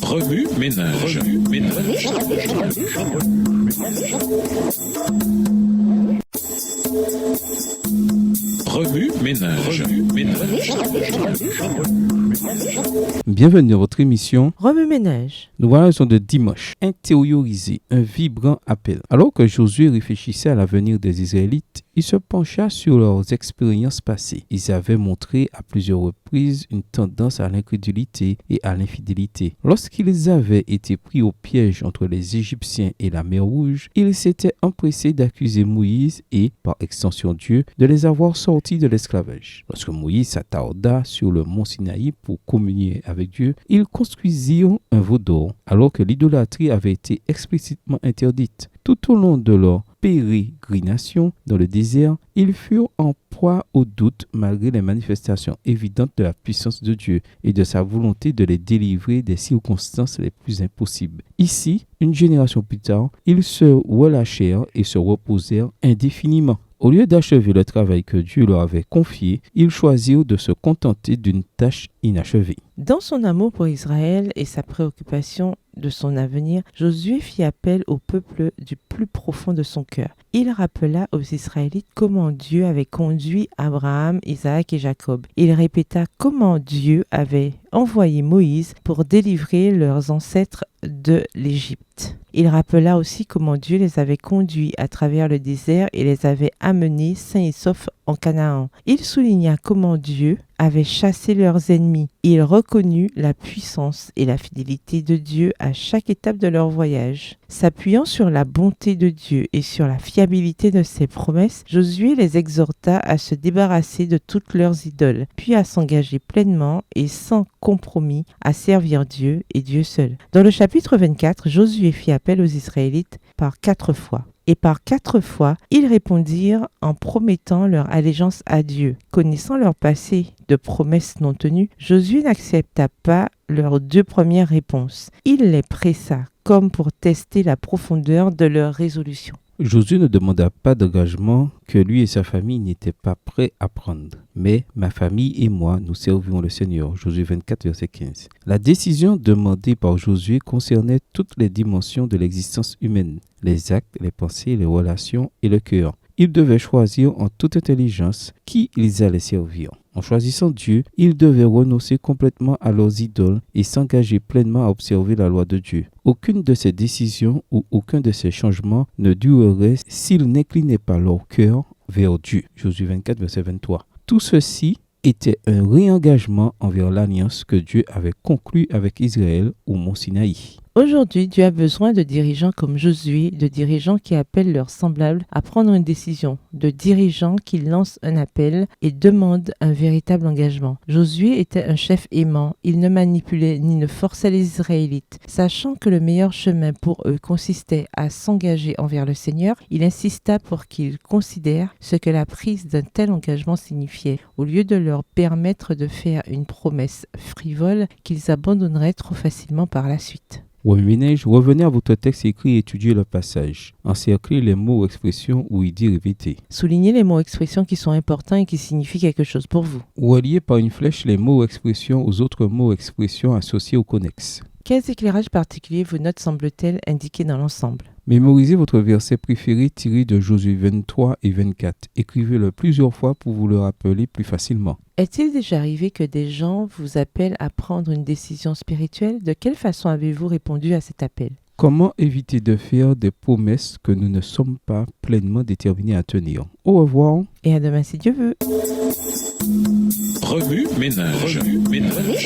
Remue ménage. Remue ménage. Bienvenue dans votre émission Remue ménage. Nous voilà le son de dimanche. Intérioriser un vibrant appel. Alors que Josué réfléchissait à l'avenir des Israélites, il se pencha sur leurs expériences passées. Ils avaient montré à plusieurs reprises une tendance à l'incrédulité et à l'infidélité. Lorsqu'ils avaient été pris au piège entre les Égyptiens et la mer Rouge, ils s'étaient empressés d'accuser Moïse et, par extension Dieu, de les avoir sortis de l'esclavage. Lorsque Moïse s'attarda sur le mont Sinaï pour communier avec Dieu, ils construisirent un veau d'or, alors que l'idolâtrie avait été explicitement interdite. Tout au long de leur pérégrination dans le désert, ils furent en proie au doute malgré les manifestations évidentes de la puissance de Dieu et de sa volonté de les délivrer des circonstances les plus impossibles. Ici, une génération plus tard, ils se relâchèrent et se reposèrent indéfiniment. Au lieu d'achever le travail que Dieu leur avait confié, ils choisirent de se contenter d'une tâche inachevée. Dans son amour pour Israël et sa préoccupation de son avenir, Josué fit appel au peuple du plus profond de son cœur. Il rappela aux Israélites comment Dieu avait conduit Abraham, Isaac et Jacob. Il répéta comment Dieu avait envoyé Moïse pour délivrer leurs ancêtres de l'Égypte. Il rappela aussi comment Dieu les avait conduits à travers le désert et les avait amenés sains et saufs en Canaan. Il souligna comment Dieu avait chassé leurs ennemis. Il reconnut la puissance et la fidélité de Dieu à chaque étape de leur voyage. S'appuyant sur la bonté de Dieu et sur la fiabilité de ses promesses, Josué les exhorta à se débarrasser de toutes leurs idoles, puis à s'engager pleinement et sans compromis à servir Dieu et Dieu seul. Dans le chapitre 24, Josué fit appel aux Israélites par 4 fois. Et par 4 fois, ils répondirent en promettant leur allégeance à Dieu. Connaissant leur passé de promesses non tenues, Josué n'accepta pas leurs 2 premières réponses. Il les pressa, comme pour tester la profondeur de leur résolution. Josué ne demanda pas d'engagement que lui et sa famille n'étaient pas prêts à prendre. Mais ma famille et moi, nous servirons le Seigneur. Josué 24, verset 15. La décision demandée par Josué concernait toutes les dimensions de l'existence humaine, les actes, les pensées, les relations et le cœur. Ils devaient choisir en toute intelligence qui ils allaient servir. En choisissant Dieu, ils devaient renoncer complètement à leurs idoles et s'engager pleinement à observer la loi de Dieu. Aucune de ces décisions ou aucun de ces changements ne durerait s'ils n'inclinaient pas leur cœur vers Dieu. Josué 24, verset 23. Tout ceci était un réengagement envers l'alliance que Dieu avait conclue avec Israël au mont Sinaï. Aujourd'hui, Dieu a besoin de dirigeants comme Josué, de dirigeants qui appellent leurs semblables à prendre une décision, de dirigeants qui lancent un appel et demandent un véritable engagement. Josué était un chef aimant, il ne manipulait ni ne forçait les Israélites. Sachant que le meilleur chemin pour eux consistait à s'engager envers le Seigneur, il insista pour qu'ils considèrent ce que la prise d'un tel engagement signifiait, au lieu de leur permettre de faire une promesse frivole qu'ils abandonneraient trop facilement par la suite. Revenez à votre texte écrit et étudiez le passage. Encerclez les mots ou expressions ou idées répétées. Soulignez les mots ou expressions qui sont importants et qui signifient quelque chose pour vous. Reliez par une flèche les mots ou expressions aux autres mots ou expressions associés ou connexes. Quels éclairages particuliers vos notes semblent-elles indiquer dans l'ensemble ? Mémorisez votre verset préféré tiré de Josué 23 et 24. Écrivez-le plusieurs fois pour vous le rappeler plus facilement. Est-il déjà arrivé que des gens vous appellent à prendre une décision spirituelle ? De quelle façon avez-vous répondu à cet appel ? Comment éviter de faire des promesses que nous ne sommes pas pleinement déterminés à tenir ? Au revoir. Et à demain si Dieu veut. Remue ménage. Remue ménage.